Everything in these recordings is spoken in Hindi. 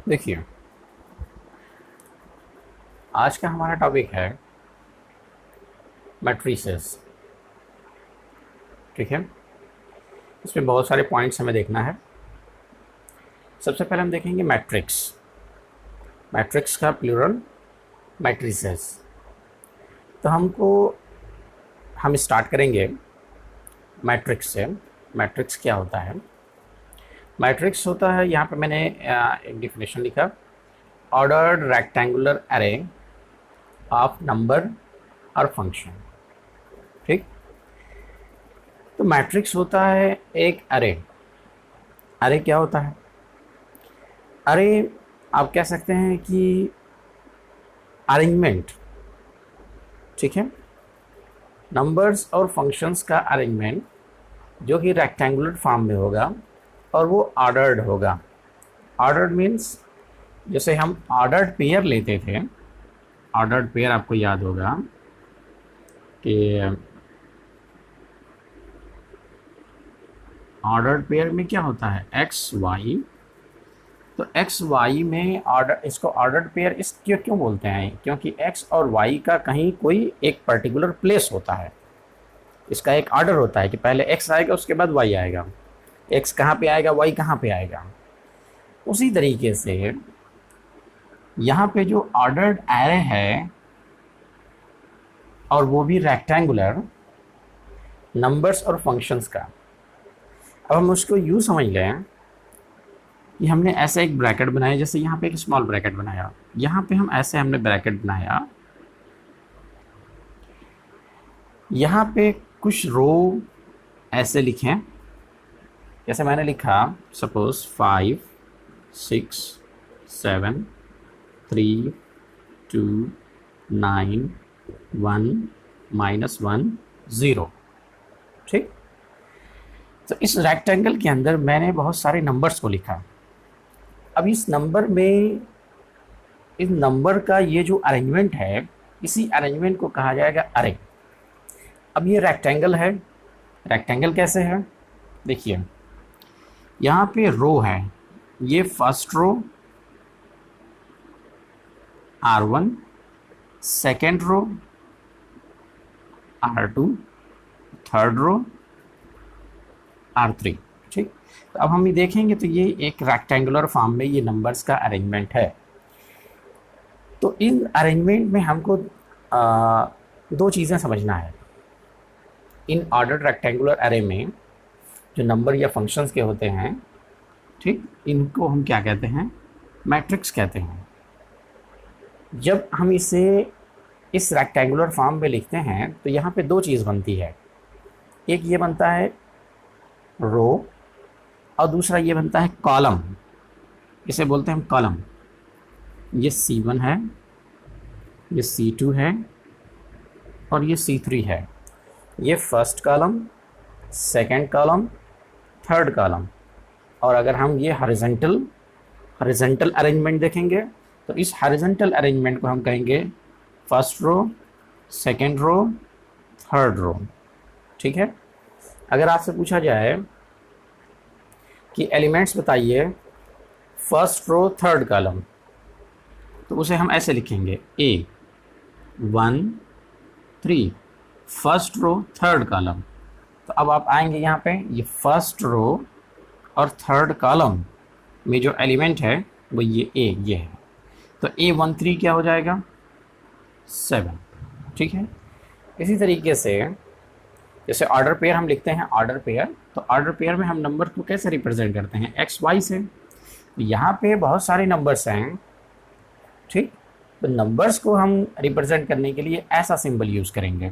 देखिए, आज का हमारा टॉपिक है मैट्रिसेस। ठीक है, इसमें बहुत सारे पॉइंट्स हमें देखना है। सबसे पहले हम देखेंगे मैट्रिक्स। मैट्रिक्स का प्लूरल मैट्रिसेस। तो हम स्टार्ट करेंगे मैट्रिक्स से। मैट्रिक्स क्या होता है? मैट्रिक्स होता है, यहाँ पे मैंने एक डिफिनेशन लिखा, ऑर्डर्ड रेक्टेंगुलर अरे ऑफ नंबर और फंक्शन। ठीक, तो मैट्रिक्स होता है एक अरे। अरे क्या होता है? अरे आप कह सकते हैं कि अरेंजमेंट। ठीक है, नंबर्स और फंक्शंस का अरेंजमेंट जो कि रेक्टेंगुलर फॉर्म में होगा और वो ऑर्डर्ड होगा। ऑर्डर्ड मीन्स जैसे हम ऑर्डर्ड पेयर लेते थे। ऑर्डर्ड पेयर आपको याद होगा कि ऑर्डर्ड पेयर में क्या होता है, एक्स वाई। तो एक्स वाई में ऑर्डर, इसको ऑर्डर्ड पेयर इस क्यों क्यों बोलते हैं? क्योंकि एक्स और वाई का कहीं कोई एक पर्टिकुलर प्लेस होता है। इसका एक ऑर्डर होता है कि पहले एक्स आएगा, उसके बाद वाई आएगा। एक्स कहाँ पे आएगा, वाई कहाँ पे आएगा। उसी तरीके से यहाँ पे जो ऑर्डर्ड एरे है, और वो भी रेक्टेंगुलर, नंबर्स और फंक्शंस का। अब हम उसको यूँ समझ लें कि हमने ऐसे एक ब्रैकेट बनाया, जैसे यहाँ पे एक स्मॉल ब्रैकेट बनाया, यहाँ पे हम ऐसे हमने ब्रैकेट बनाया, यहाँ पे कुछ रो ऐसे लिखें। जैसे मैंने लिखा सपोज 5 6 7 3 2 9 1 -1 0। ठीक, तो इस रेक्टेंगल के अंदर मैंने बहुत सारे नंबर्स को लिखा। अब इस नंबर का ये जो अरेंजमेंट है, इसी अरेंजमेंट को कहा जाएगा अरे। अब ये रेक्टेंगल है। रेक्टेंगल कैसे है? देखिए, यहाँ पे रो है, ये first row R1, second row R2, third row R3। ठीक, तो अब हम ये देखेंगे तो ये एक रेक्टेंगुलर फॉर्म में ये नंबर्स का अरेंजमेंट है। तो इन अरेंजमेंट में हमको दो चीज़ें समझना है। इन ऑर्डर्ड रेक्टेंगुलर अरे में जो नंबर या फंक्शंस के होते हैं, ठीक, इनको हम क्या कहते हैं? मैट्रिक्स कहते हैं। जब हम इसे इस रेक्टेंगुलर फॉर्म में लिखते हैं तो यहाँ पे दो चीज़ बनती है। एक ये बनता है रो, और दूसरा ये बनता है कॉलम। इसे बोलते हैं हम कॉलम। ये C1 है, ये C2 है, और ये C3 है। ये first column, second column, third column. और अगर हम ये हॉरिजॉन्टल अरेंजमेंट देखेंगे तो इस हॉरिजॉन्टल अरेंजमेंट को हम कहेंगे first row, second row, third row. ठीक है, अगर आपसे पूछा जाए कि एलिमेंट्स बताइए फर्स्ट रो थर्ड कॉलम, तो उसे हम ऐसे लिखेंगे A1 3, फर्स्ट रो थर्ड कॉलम। तो अब आप आएंगे यहाँ पे, ये फर्स्ट रो और थर्ड कॉलम में जो एलिमेंट है वो ये है। तो A13 क्या हो जाएगा? 7। ठीक है, इसी तरीके से जैसे ऑर्डर पेयर हम लिखते हैं, ऑर्डर पेयर, तो ऑर्डर पेयर में हम नंबर को कैसे रिप्रेजेंट करते हैं? एक्स वाई से। तो यहाँ पे बहुत सारे नंबर्स हैं। ठीक, तो नंबर्स को हम रिप्रेजेंट करने के लिए ऐसा सिंबल यूज़ करेंगे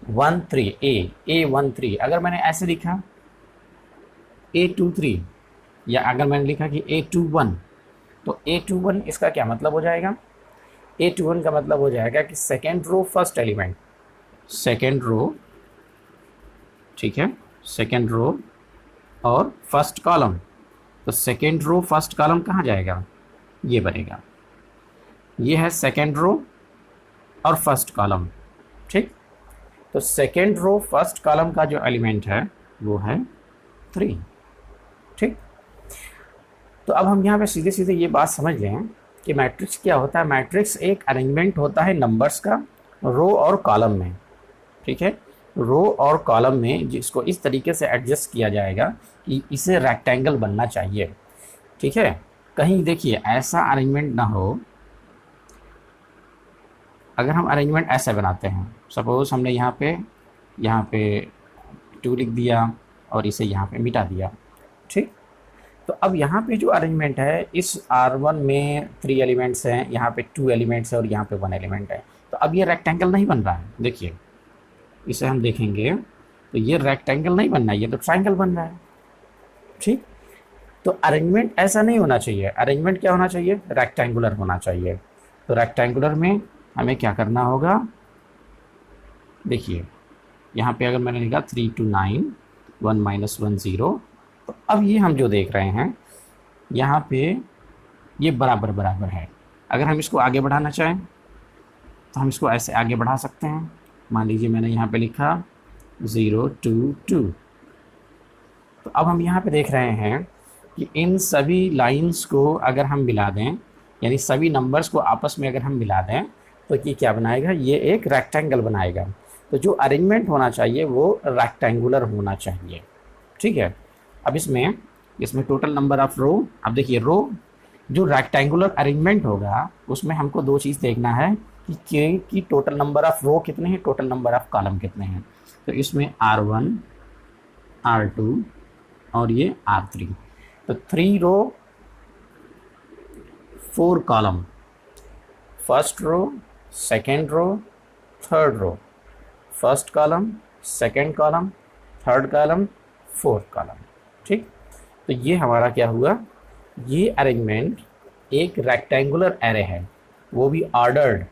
13 A13। अगर मैंने ऐसे लिखा A23, या अगर मैंने लिखा कि A21, तो A21 इसका क्या मतलब हो जाएगा? A21 का मतलब हो जाएगा कि second row first element, second row, ठीक है, सेकेंड रो और फर्स्ट कॉलम। तो सेकेंड रो फर्स्ट कॉलम कहाँ जाएगा? ये बनेगा, ये है सेकेंड रो और फर्स्ट कॉलम। ठीक, तो सेकेंड रो फर्स्ट कॉलम का जो एलिमेंट है वो है 3। ठीक, तो अब हम यहाँ पे सीधे सीधे ये बात समझ लें कि मैट्रिक्स क्या होता है। मैट्रिक्स एक अरेंजमेंट होता है नंबर्स का रो और कॉलम में, ठीक है। रो और कॉलम में जिसको इस तरीके से एडजस्ट किया जाएगा कि इसे रेक्टेंगल बनना चाहिए, ठीक है। कहीं देखिए ऐसा अरेंजमेंट ना हो, अगर हम अरेंजमेंट ऐसे बनाते हैं, सपोज हमने यहाँ पे 2 लिख दिया और इसे यहाँ पे मिटा दिया, ठीक। तो अब यहाँ पे जो अरेंजमेंट है, इस R1 में 3 एलिमेंट्स हैं, यहाँ पे 2 एलिमेंट्स है और यहाँ पे 1 एलिमेंट है। तो अब ये रेक्टेंगल नहीं बन रहा है। देखिए इसे हम देखेंगे तो ये रेक्टेंगल नहीं बनना है, ये तो ट्रायंगल बन रहा है, ठीक। तो अरेंजमेंट ऐसा नहीं होना चाहिए। अरेंजमेंट क्या होना चाहिए? रेक्टेंगुलर होना चाहिए। तो रेक्टेंगुलर में हमें क्या करना होगा? देखिए यहाँ पे अगर मैंने लिखा 3 2 9 1 - 1 0, तो अब ये हम जो देख रहे हैं यहाँ पे ये बराबर बराबर है। अगर हम इसको आगे बढ़ाना चाहें तो हम इसको ऐसे आगे बढ़ा सकते हैं। मान लीजिए मैंने यहाँ पे लिखा 0 2 2। तो अब हम यहाँ पे देख रहे हैं कि इन सभी लाइंस को अगर हम मिला दें, यानी सभी नंबर्स को आपस में अगर हम मिला दें, तो ये क्या बनाएगा? ये एक रेक्टेंगल बनाएगा। तो जो अरेंजमेंट होना चाहिए वो रेक्टेंगुलर होना चाहिए, ठीक है। अब इसमें टोटल नंबर ऑफ रो, अब देखिए रो जो रेक्टेंगुलर अरेंजमेंट होगा उसमें हमको 2 चीज़ देखना है कि टोटल नंबर ऑफ रो कितने हैं, टोटल नंबर ऑफ कॉलम कितने हैं। तो इसमें R1 R2 और ये R3। तो 3 row 4 column, first row, second row, third row, first column, second column, third column, fourth column, ठीक। तो ये हमारा क्या हुआ? ये अरेंजमेंट एक रेक्टेंगुलर एरे है, वो भी ऑर्डर्ड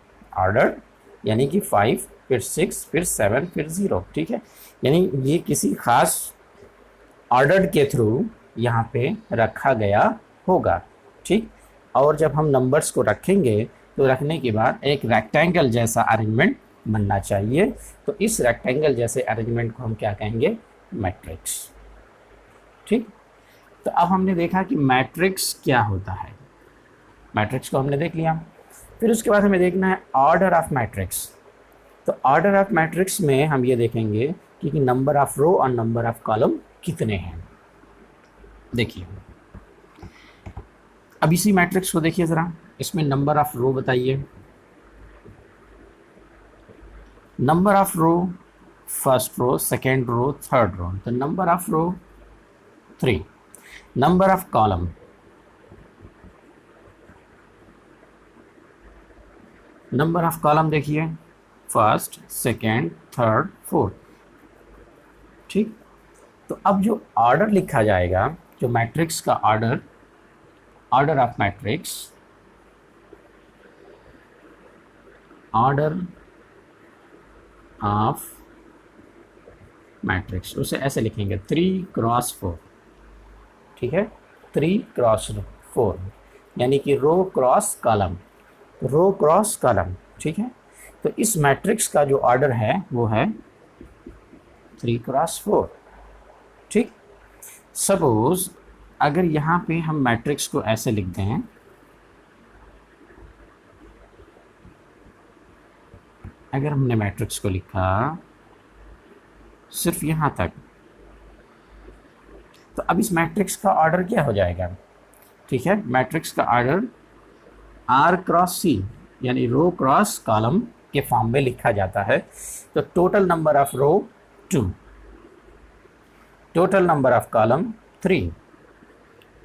यानी कि 5 फिर 6 फिर 7 फिर 0, ठीक है। यानी ये किसी खास ऑर्डर्ड के थ्रू यहाँ पे रखा गया होगा, ठीक। और जब हम नंबर्स को रखेंगे तो रखने के बाद एक रेक्टेंगल जैसा अरेंजमेंट बनना चाहिए। तो इस रेक्टेंगल जैसे अरेंजमेंट को हम क्या कहेंगे? मैट्रिक्स, ठीक। तो अब हमने देखा कि मैट्रिक्स क्या होता है। मैट्रिक्स को हमने देख लिया। फिर उसके बाद हमें देखना है ऑर्डर ऑफ मैट्रिक्स। तो ऑर्डर ऑफ मैट्रिक्स में हम ये देखेंगे कि नंबर ऑफ रो और नंबर ऑफ कॉलम कितने हैं। देखिए अब इसी मैट्रिक्स को देखिए ज़रा, इसमें नंबर ऑफ रो बताइए। Number of row, first row, second row, third row. तो number of row 3। Number of column, number of column देखिए फर्स्ट, सेकेंड, थर्ड, फोर्थ, ठीक। तो अब जो ऑर्डर लिखा जाएगा, जो मैट्रिक्स का order of matrix, order of matrix, उसे ऐसे लिखेंगे 3 क्रॉस 4, ठीक है। 3 क्रॉस 4 यानी कि रो क्रॉस कॉलम, रो क्रॉस कॉलम, ठीक है। तो इस मैट्रिक्स का जो ऑर्डर है वो है 3 क्रॉस 4, ठीक। सपोज अगर यहाँ पे हम मैट्रिक्स को ऐसे लिख दें, अगर हमने मैट्रिक्स को लिखा सिर्फ यहाँ तक, तो अब इस मैट्रिक्स का ऑर्डर क्या हो जाएगा? ठीक है, मैट्रिक्स का ऑर्डर R क्रॉस C यानी रो क्रॉस कॉलम के फॉर्म में लिखा जाता है। तो total number of row 2, total number of column 3।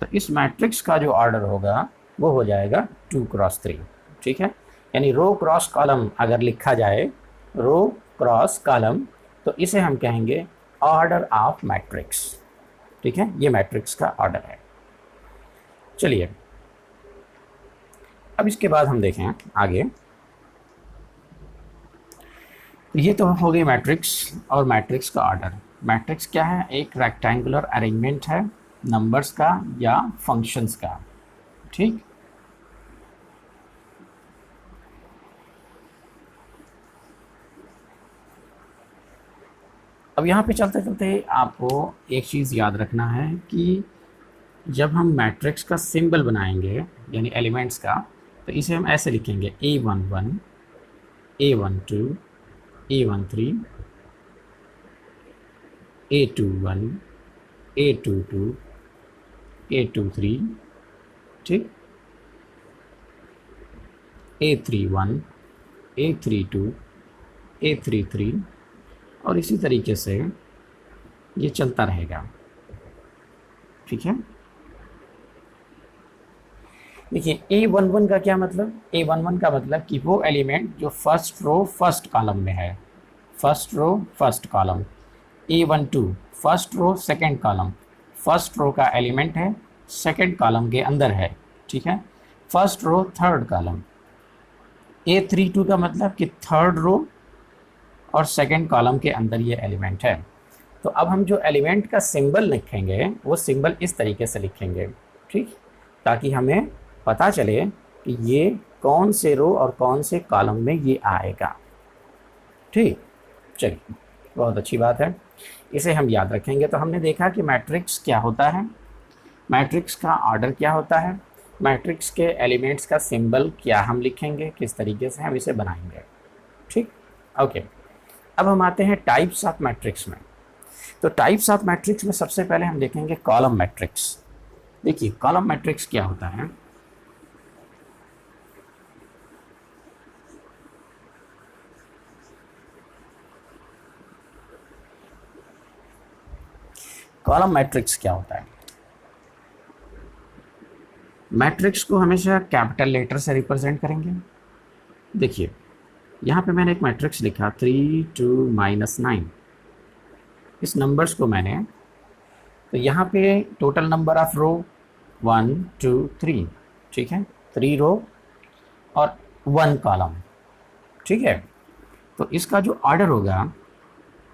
तो इस मैट्रिक्स का जो ऑर्डर होगा वो हो जाएगा 2 क्रॉस 3, ठीक है। यानी रो क्रॉस कॉलम अगर लिखा जाए, रो क्रॉस कॉलम, तो इसे हम कहेंगे ऑर्डर ऑफ मैट्रिक्स, ठीक है। ये मैट्रिक्स का ऑर्डर है। चलिए अब इसके बाद हम देखें आगे। ये तो हो गई मैट्रिक्स और मैट्रिक्स का ऑर्डर। मैट्रिक्स क्या है? एक रेक्टेंगुलर अरेंजमेंट है नंबर्स का या फंक्शंस का, ठीक। अब यहाँ पे चलते चलते आपको एक चीज़ याद रखना है कि जब हम मैट्रिक्स का सिंबल बनाएंगे यानी एलिमेंट्स का, तो इसे हम ऐसे लिखेंगे A11, A12, A13, A21, A22, A23, ठीक, A31, A32, A33 और इसी तरीके से ये चलता रहेगा। ठीक है, देखिए A11 का क्या मतलब, A11 का मतलब कि वो एलिमेंट जो फर्स्ट रो फर्स्ट कॉलम में है, first row first column. A12 first row second column, first row का एलिमेंट है, सेकंड कॉलम के अंदर है। ठीक है, फर्स्ट रो थर्ड कॉलम। A32 का मतलब कि थर्ड रो और सेकंड कॉलम के अंदर ये एलिमेंट है। तो अब हम जो एलिमेंट का सिंबल लिखेंगे वो सिंबल इस तरीके से लिखेंगे, ठीक, ताकि हमें पता चले कि ये कौन से रो और कौन से कॉलम में ये आएगा। ठीक, चलिए, बहुत अच्छी बात है, इसे हम याद रखेंगे। तो हमने देखा कि मैट्रिक्स क्या होता है, मैट्रिक्स का ऑर्डर क्या होता है, मैट्रिक्स के एलिमेंट्स का सिंबल क्या हम लिखेंगे, किस तरीके से हम इसे बनाएंगे। ठीक, ओके। अब हम आते हैं टाइप्स ऑफ मैट्रिक्स में। तो टाइप्स ऑफ मैट्रिक्स में सबसे पहले हम देखेंगे कॉलम मैट्रिक्स। देखिए कॉलम मैट्रिक्स क्या होता है। कॉलम मैट्रिक्स क्या होता है, मैट्रिक्स को हमेशा कैपिटल लेटर से रिप्रेजेंट करेंगे। देखिए यहाँ पे मैंने एक मैट्रिक्स लिखा 3 2 -9, इस नंबर्स को मैंने, तो यहाँ पे टोटल नंबर ऑफ रो 1 2 3, ठीक है, 3 रो और 1 कॉलम। ठीक है, तो इसका जो ऑर्डर होगा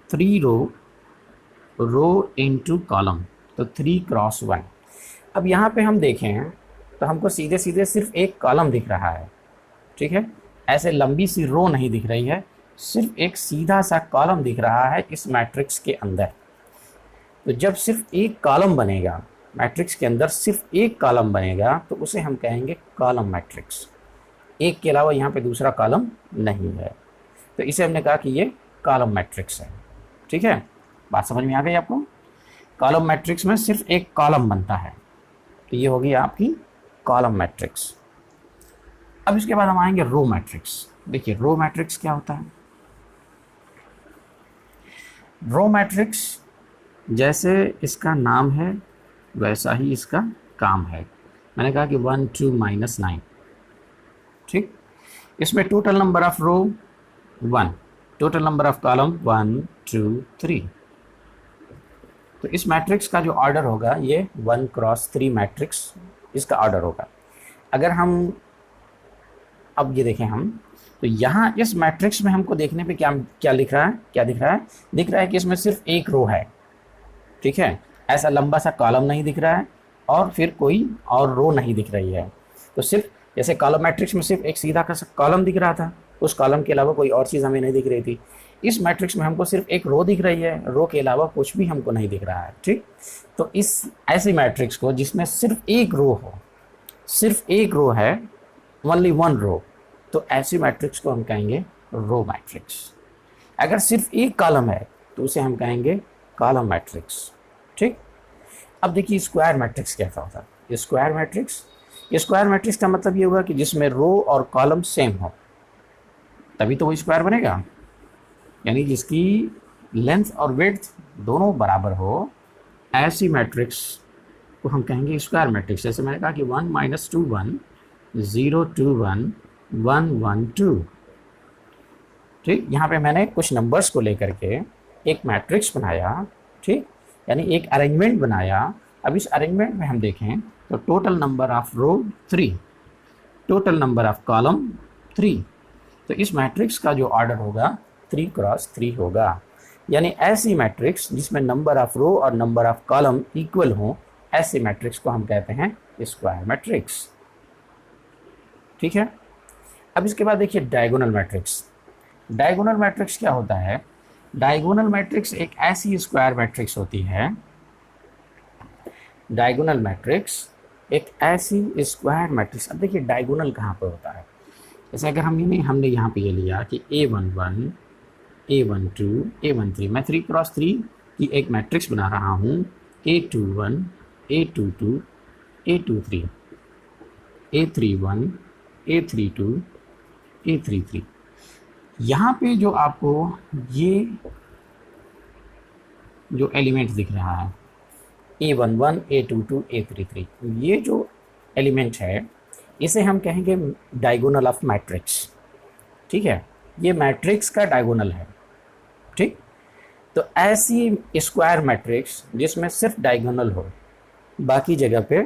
3 रो इनटू कॉलम, तो 3 क्रॉस 1। अब यहाँ पे हम देखें तो हमको सीधे सीधे सिर्फ एक कॉलम दिख रहा है। ठीक है, ऐसे लंबी सी रो नहीं दिख रही है, सिर्फ एक सीधा सा कॉलम दिख रहा है इस मैट्रिक्स के अंदर। तो जब सिर्फ एक कॉलम बनेगा, मैट्रिक्स के अंदर सिर्फ एक कॉलम बनेगा, तो उसे हम कहेंगे कॉलम मैट्रिक्स। एक के अलावा यहाँ पे दूसरा कॉलम नहीं है, तो इसे हमने कहा कि ये कॉलम मैट्रिक्स है। ठीक है, बात समझ में आ गई आपको। कॉलम मैट्रिक्स में सिर्फ एक कॉलम बनता है, तो ये होगी आपकी कॉलम मैट्रिक्स। अब इसके बाद हम आएंगे रो मैट्रिक्स। देखिए रो मैट्रिक्स क्या होता है। रो मैट्रिक्स जैसे इसका नाम है वैसा ही इसका काम है। मैंने कहा कि 1 2 -9, ठीक, इसमें total number of row 1, total number of column 1 2 3। तो इस मैट्रिक्स का जो ऑर्डर होगा ये 1 क्रॉस 3 मैट्रिक्स इसका ऑर्डर होगा। अगर हम अब ये देखें हम, तो यहाँ इस मैट्रिक्स में हमको देखने पे क्या क्या लिख रहा है, क्या दिख रहा है, दिख रहा है कि इसमें सिर्फ एक रो है। ठीक है, ऐसा लंबा सा कॉलम नहीं दिख रहा है और फिर कोई और रो नहीं दिख रही है। तो सिर्फ जैसे कॉलम मैट्रिक्स में सिर्फ एक सीधा का कॉलम दिख रहा था, उस कॉलम के अलावा कोई और चीज़ हमें नहीं दिख रही थी, इस मैट्रिक्स में हमको सिर्फ एक रो दिख रही है, रो के अलावा कुछ भी हमको नहीं दिख रहा है। ठीक, तो इस ऐसी मैट्रिक्स को जिसमें सिर्फ एक रो हो, सिर्फ एक रो है, ओनली 1 रो, तो ऐसी मैट्रिक्स को हम कहेंगे रो मैट्रिक्स। अगर सिर्फ एक कॉलम है तो उसे हम कहेंगे कॉलम मैट्रिक्स। ठीक, अब देखिए स्क्वायर मैट्रिक्स कैसा होता है। स्क्वायर मैट्रिक्स, स्क्वायर मैट्रिक्स का मतलब ये हुआ कि जिसमें रो और कॉलम सेम हो, तभी तो वो स्क्वायर बनेगा, यानी जिसकी लेंथ और विड्थ दोनों बराबर हो, ऐसी मैट्रिक्स को हम कहेंगे स्क्वायर मैट्रिक्स। जैसे मैंने कहा कि 1 -2 1 0 2 1 1 1 2। ठीक, यहाँ पे मैंने कुछ नंबर्स को लेकर के एक मैट्रिक्स बनाया, ठीक, यानी एक अरेंजमेंट बनाया। अब इस अरेंजमेंट में हम देखें तो total number of row 3, total number of column 3, तो इस मैट्रिक्स का जो ऑर्डर होगा 3 क्रॉस 3 होगा। यानी ऐसी मैट्रिक्स जिसमें नंबर ऑफ रो और नंबर ऑफ कॉलम इक्वल हो, ऐसी मैट्रिक्स को हम कहते हैं स्क्वायर मैट्रिक्स। ठीक है, अब इसके बाद देखिए डायगोनल मैट्रिक्स। डायगोनल मैट्रिक्स क्या होता है। डायगोनल मैट्रिक्स एक ऐसी स्क्वायर मैट्रिक्स होती है डायगोनल मैट्रिक्स एक ऐसी स्क्वायर मैट्रिक्स। अब देखिए डायगोनल कहाँ पर होता है, जैसे अगर हमने यहाँ पे ये लिया कि A11 A12 A13, मैं 3x3 की एक मैट्रिक्स बना रहा हूँ, A21 A22 A23 A31 A32 A33। यहाँ पे जो आपको ये जो एलिमेंट दिख रहा है A11 A22 A33, ये जो एलिमेंट है इसे हम कहेंगे डायगोनल ऑफ मैट्रिक्स। ठीक है, ये मैट्रिक्स का डायगोनल है। ठीक, तो ऐसी स्क्वायर मैट्रिक्स जिसमें सिर्फ डायगोनल हो, बाकी जगह पे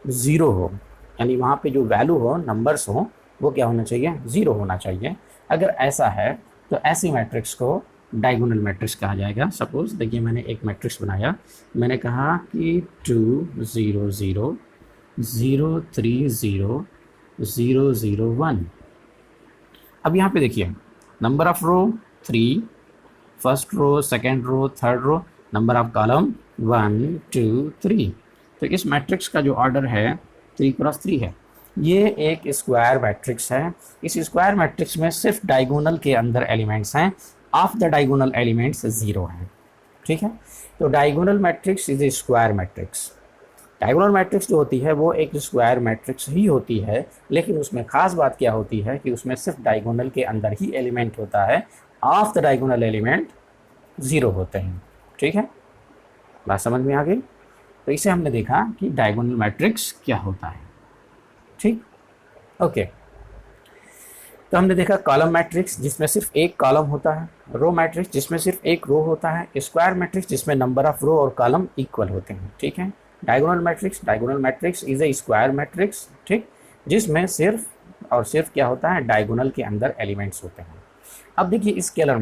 ज़ीरो हो, यानी वहाँ पे जो वैल्यू हो, नंबर्स हो, वो क्या होना चाहिए, ज़ीरो होना चाहिए। अगर ऐसा है तो ऐसी मैट्रिक्स को डायगोनल मैट्रिक्स कहा जाएगा। सपोज देखिए मैंने एक मैट्रिक्स बनाया, मैंने कहा कि 2 0 0 0 3 0 0 0 1। अब यहाँ पे देखिए number of row 3, first row, second row, third row, number of column 1 2 3। तो इस मैट्रिक्स का जो ऑर्डर है 3x3 है। ये एक स्क्वायर मैट्रिक्स है। इस स्क्वायर मैट्रिक्स में सिर्फ डायगोनल के अंदर एलिमेंट्स हैं, of the diagonal elements zero हैं। ठीक है, तो diagonal matrix is a square matrix. Diagonal matrix जो होती है वो एक स्क्वायर मैट्रिक्स ही होती है, लेकिन उसमें ख़ास बात क्या होती है कि उसमें सिर्फ डायगोनल के अंदर ही एलिमेंट होता है, of the diagonal element zero होते हैं। ठीक है, बात समझ में आ गई। तो इसे हमने देखा कि डायगोनल मैट्रिक्स क्या होता है। ठीक, ओके। तो हमने देखा कॉलम मैट्रिक्स जिसमें सिर्फ एक कॉलम होता है, रो मैट्रिक्स जिसमें सिर्फ एक रो होता है, स्क्वायर मैट्रिक्स जिसमें नंबर ऑफ रो और कॉलम इक्वल होते हैं। ठीक है, diagonal matrix is a square matrix, ठीक, जिसमें सिर्फ और सिर्फ क्या होता है, डायगोनल के अंदर एलिमेंट्स होते हैं। अब देखिए स्केलर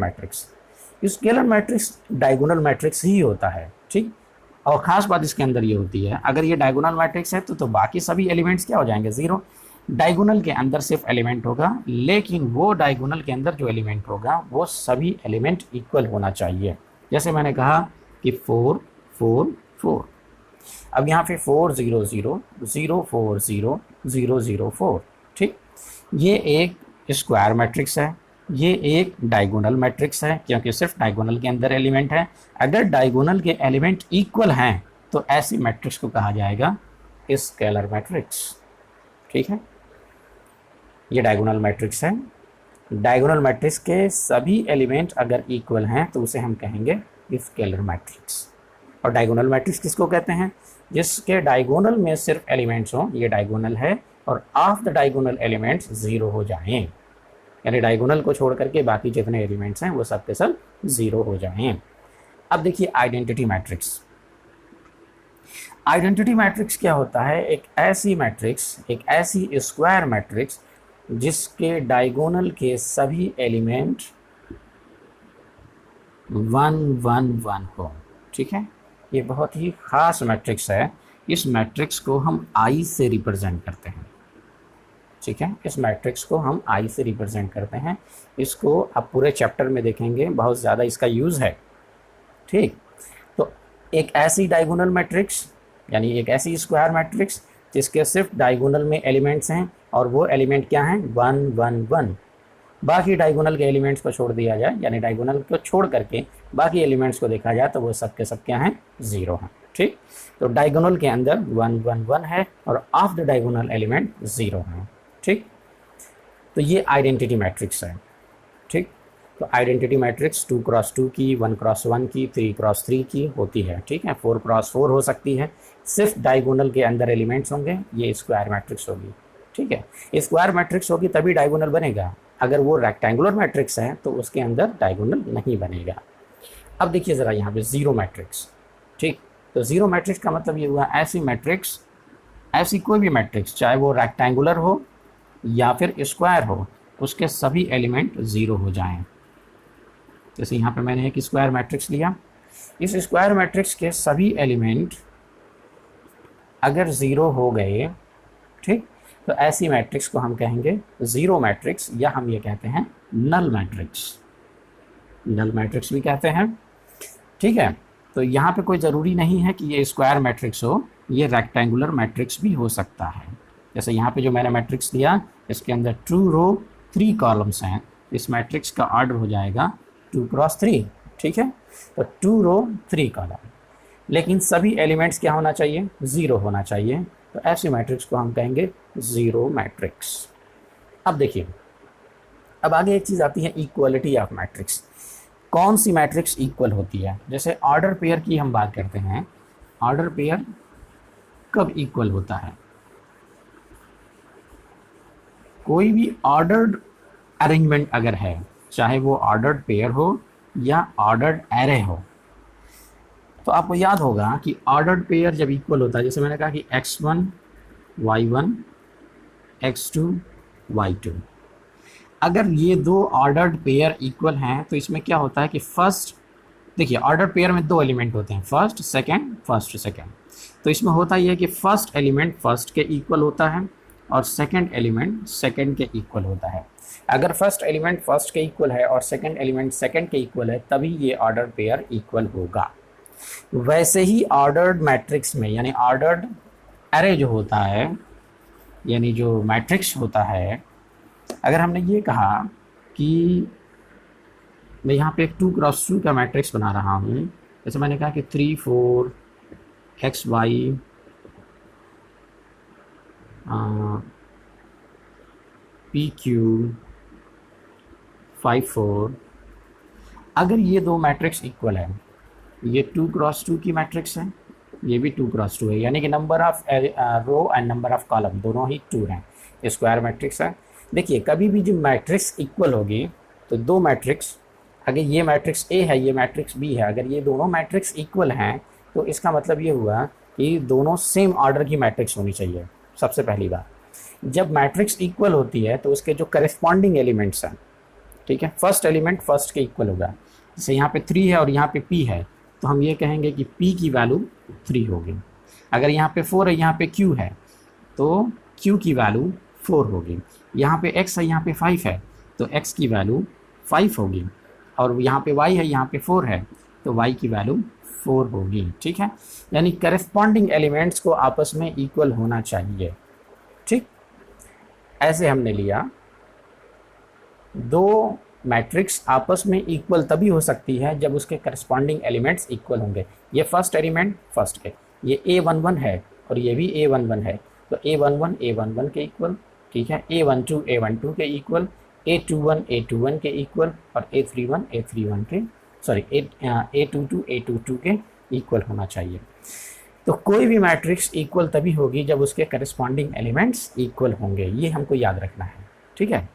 मैट्रिक्स डायगोनल मैट्रिक्स ही होता है। ठीक, और ख़ास बात इसके अंदर ये होती है, अगर ये डायगोनल मैट्रिक्स है तो बाकी सभी एलिमेंट्स क्या हो जाएंगे, ज़ीरो। डायगोनल के अंदर सिर्फ एलिमेंट होगा, लेकिन वो डायगोनल के अंदर जो एलिमेंट होगा वो सभी एलिमेंट इक्वल होना चाहिए। जैसे मैंने कहा कि 4 4 4। अब यहाँ पे 4 0 0 0 4 0 0 0 4। ठीक, ये एक स्क्वायर मैट्रिक्स है, ये एक डायगोनल मैट्रिक्स है क्योंकि सिर्फ डायगोनल के अंदर एलिमेंट है। अगर डायगोनल के एलिमेंट इक्वल हैं तो ऐसी मैट्रिक्स को कहा जाएगा स्केलर मैट्रिक्स। ठीक है, ये डायगोनल मैट्रिक्स है। डायगोनल मैट्रिक्स के सभी एलिमेंट अगर इक्वल हैं तो उसे हम कहेंगे स्केलर मैट्रिक्स। और डायगोनल मैट्रिक्स किसको कहते हैं, जिसके डायगोनल में सिर्फ एलिमेंट्स हों, ये डायगोनल है, और of the diagonal elements zero हो जाएं, यानी डायगोनल को छोड़ करके बाकी जितने एलिमेंट्स हैं वो सब के सब ज़ीरो हो जाएं। अब देखिए आइडेंटिटी मैट्रिक्स। आइडेंटिटी मैट्रिक्स क्या होता है, एक ऐसी मैट्रिक्स, एक ऐसी स्क्वायर मैट्रिक्स जिसके डायगोनल के सभी एलिमेंट 1 1 1 हो। ठीक है, ये बहुत ही ख़ास मैट्रिक्स है। इस मैट्रिक्स को हम आई से रिप्रेजेंट करते हैं। ठीक है, इस मैट्रिक्स को हम आई से रिप्रेजेंट करते हैं। इसको आप पूरे चैप्टर में देखेंगे, बहुत ज़्यादा इसका यूज़ है। ठीक, तो एक ऐसी डायगोनल मैट्रिक्स यानी एक ऐसी स्क्वायर मैट्रिक्स जिसके सिर्फ डायगोनल में एलिमेंट्स हैं, और वो एलिमेंट क्या हैं, 1 1 1। बाकी डायगोनल के एलिमेंट्स को छोड़ दिया जाए, यानी डायगोनल को छोड़ करके बाकी एलिमेंट्स को देखा जाए तो वो सब के सब क्या हैं, ज़ीरो हैं। ठीक, तो डायगोनल के अंदर 1 1 1 है और of the diagonal element zero हैं। ठीक, तो ये आइडेंटिटी मैट्रिक्स है। ठीक, तो आइडेंटिटी मैट्रिक्स 2x2 की, 1x1 की, 3x3 की होती है। ठीक है, 4x4 हो सकती है, सिर्फ डायगोनल के अंदर एलिमेंट्स होंगे, ये स्क्वायर मैट्रिक्स होगी। ठीक है, स्क्वायर मैट्रिक्स होगी तभी डायगोनल बनेगा, अगर वो रेक्टेंगुलर मैट्रिक्स है तो उसके अंदर डायगोनल नहीं बनेगा। अब देखिए ज़रा यहाँ पे ज़ीरो मैट्रिक्स। ठीक, तो ज़ीरो मैट्रिक्स का मतलब ये हुआ ऐसी मैट्रिक्स, ऐसी कोई भी मैट्रिक्स चाहे वो रेक्टेंगुलर हो या फिर स्क्वायर हो, उसके सभी एलिमेंट ज़ीरो हो जाएं। जैसे यहाँ पे मैंने एक स्क्वायर मैट्रिक्स लिया, इस स्क्वायर मैट्रिक्स के सभी एलिमेंट अगर ज़ीरो हो गए, ठीक, तो ऐसी मैट्रिक्स को हम कहेंगे ज़ीरो मैट्रिक्स, या हम ये कहते हैं नल मैट्रिक्स। नल मैट्रिक्स भी कहते हैं। ठीक है, तो यहाँ पे कोई ज़रूरी नहीं है कि ये स्क्वायर मैट्रिक्स हो, ये रेक्टेंगुलर मैट्रिक्स भी हो सकता है। जैसे यहाँ पे जो मैंने मैट्रिक्स दिया, इसके अंदर 2 रो 3 कॉलम्स हैं, इस मैट्रिक्स का ऑर्डर हो जाएगा 2 क्रॉस 3, ठीक है। तो 2 रो 3 कॉलम, लेकिन सभी एलिमेंट्स क्या होना चाहिए, 0 होना चाहिए। तो ऐसे मैट्रिक्स को हम कहेंगे 0 मैट्रिक्स। अब देखिए, अब आगे एक चीज़ आती है इक्वलिटी ऑफ मैट्रिक्स। कौन सी मैट्रिक्स इक्वल होती है? जैसे ऑर्डर पेयर की हम बात करते हैं, ऑर्डर पेयर कब इक्वल होता है? कोई भी ऑर्डर्ड अरेंजमेंट अगर है, चाहे वो ऑर्डर्ड पेयर हो या ऑर्डर्ड एरे हो, तो आपको याद होगा कि ऑर्डर्ड पेयर जब इक्वल होता है, जैसे मैंने कहा कि x1 y1 x2 y2, अगर ये दो ऑर्डर्ड पेयर इक्वल हैं तो इसमें क्या होता है कि फर्स्ट, देखिए ऑर्डर पेयर में 2 एलिमेंट होते हैं, फर्स्ट सेकंड। तो इसमें होता ये है कि फर्स्ट एलिमेंट फर्स्ट के इक्वल होता है और सेकंड एलिमेंट सेकंड के इक्वल होता है। अगर फर्स्ट एलिमेंट फर्स्ट के इक्वल है और सेकंड एलिमेंट सेकंड के इक्वल है, तभी ये ऑर्डर पेयर इक्वल होगा। वैसे ही ऑर्डर्ड मैट्रिक्स में, यानी ऑर्डर्ड एरे जो होता है, यानी जो मैट्रिक्स होता है, अगर हमने ये कहा कि मैं यहाँ पे एक 2 क्रॉस 2 का मैट्रिक्स बना रहा हूँ, जैसे मैंने कहा कि 3 4 एक्स वाई पी क्यू 5 4, अगर ये दो मैट्रिक्स इक्वल है, ये 2 क्रॉस 2 की मैट्रिक्स है, ये भी 2 क्रॉस 2 है, यानी कि number of row and number of column दोनों ही 2 हैं, स्क्वायर मैट्रिक्स है। देखिए कभी भी जो मैट्रिक्स इक्वल होगी तो दो मैट्रिक्स, अगर ये मैट्रिक्स ए है, ये मैट्रिक्स बी है, अगर ये दोनों मैट्रिक्स इक्वल हैं तो इसका मतलब ये हुआ कि दोनों सेम ऑर्डर की मैट्रिक्स होनी चाहिए। सबसे पहली बात, जब मैट्रिक्स इक्वल होती है तो उसके जो करस्पॉन्डिंग एलिमेंट्स हैं, ठीक है, फर्स्ट एलिमेंट फर्स्ट के इक्वल होगा। जैसे यहाँ पे 3 है और यहाँ पे p है, तो हम ये कहेंगे कि p की वैल्यू 3 होगी। अगर यहाँ पे 4 है, यहाँ पे q है, तो q की वैल्यू 4 होगी। यहाँ पे x है, यहाँ पे 5 है, तो x की वैल्यू 5 होगी। और यहाँ पे y है, यहाँ पे 4 है, तो y की वैल्यू 4 होगी, ठीक है। यानी करस्पॉन्डिंग एलिमेंट्स को आपस में इक्वल होना चाहिए, ठीक। ऐसे हमने लिया, दो मैट्रिक्स आपस में इक्वल तभी हो सकती है जब उसके करस्पॉन्डिंग एलिमेंट्स इक्वल होंगे। ये फर्स्ट एलिमेंट फर्स्ट के, ये a11 है और ये भी a11 है, तो a11 a11 के इक्वल, ठीक है, a12 a12 के इक्वल, a21 a21 के इक्वल और a31 a31 के, सॉरी a22 a22 के इक्वल होना चाहिए। तो कोई भी मैट्रिक्स इक्वल तभी होगी जब उसके करस्पॉन्डिंग एलिमेंट्स इक्वल होंगे, ये हमको याद रखना है, ठीक है।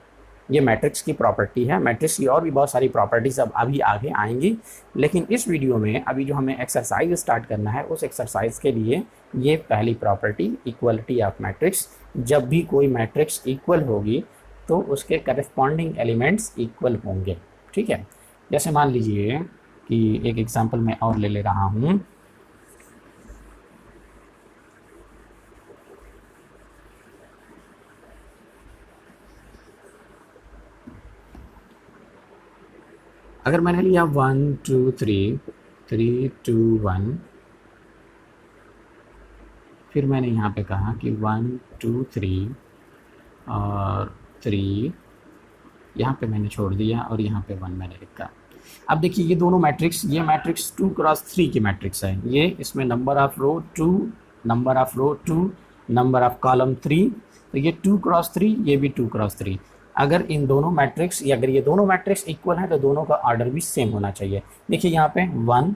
ये मैट्रिक्स की प्रॉपर्टी है। मैट्रिक्स की और भी बहुत सारी प्रॉपर्टीज़ अब अभी आगे आएंगी, लेकिन इस वीडियो में अभी जो हमें एक्सरसाइज स्टार्ट करना है, उस एक्सरसाइज के लिए ये पहली प्रॉपर्टी, इक्वलिटी ऑफ मैट्रिक्स। जब भी कोई मैट्रिक्स इक्वल होगी तो उसके करस्पॉन्डिंग एलिमेंट्स इक्वल होंगे, ठीक है। जैसे मान लीजिए कि एक एग्जाम्पल मैं और ले रहा हूँ, अगर मैंने लिया 1 2 3 3 2 1, फिर मैंने यहाँ पे कहा कि 1 2 3 और 3, यहाँ पे मैंने छोड़ दिया और यहाँ पे 1 मैंने लिखा। अब देखिए ये दोनों मैट्रिक्स, ये मैट्रिक्स 2 क्रॉस 3 की मैट्रिक्स है, ये इसमें number of row 2, number of row 2, number of column 3, तो ये 2 क्रॉस 3, ये भी 2 क्रॉस 3। अगर इन दोनों मैट्रिक्स, या अगर ये दोनों मैट्रिक्स इक्वल हैं तो दोनों का ऑर्डर भी सेम होना चाहिए। देखिए यहाँ पे 1,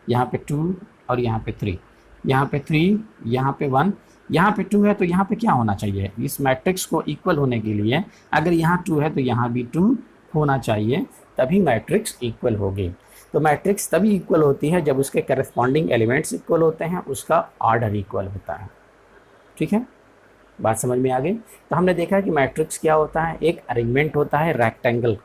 यहाँ पे 2 और यहाँ पे 3, यहाँ पे 3, यहाँ पे 1, यहाँ पे 2 है, तो यहाँ पे क्या होना चाहिए, इस मैट्रिक्स को इक्वल होने के लिए अगर यहाँ 2 है तो यहाँ भी 2 होना चाहिए, तभी मैट्रिक्स इक्वल होगी। तो मैट्रिक्स तभी इक्वल होती है जब उसके करस्पॉन्डिंग एलिमेंट्स इक्वल होते हैं, उसका ऑर्डर इक्वल होता है, ठीक है। बात समझ में आ गई। तो हमने देखा कि मैट्रिक्स क्या होता है, एक अरेंजमेंट होता है, रेक्टेंगल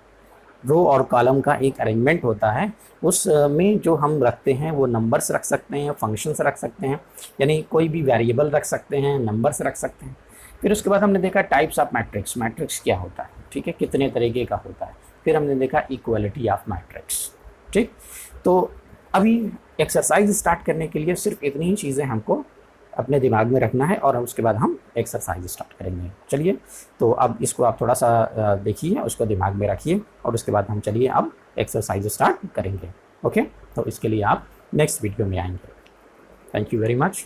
रो और कॉलम का एक अरेंजमेंट होता है। उसमें जो हम रखते हैं वो नंबर्स रख सकते हैं, फंक्शंस रख सकते हैं, यानी कोई भी वेरिएबल रख सकते हैं, नंबर्स रख सकते हैं। फिर उसके बाद हमने देखा टाइप्स ऑफ मैट्रिक्स, मैट्रिक्स क्या होता है, ठीक है, कितने तरीके का होता है। फिर हमने देखा इक्वलिटी ऑफ मैट्रिक्स, ठीक। तो अभी एक्सरसाइज स्टार्ट करने के लिए सिर्फ इतनी ही चीज़ें हमको अपने दिमाग में रखना है और उसके बाद हम एक्सरसाइज स्टार्ट करेंगे। चलिए, तो अब इसको आप थोड़ा सा देखिए, उसको दिमाग में रखिए और उसके बाद हम चलिए अब एक्सरसाइज स्टार्ट करेंगे। ओके, तो इसके लिए आप नेक्स्ट वीडियो में आएंगे। Thank you very much.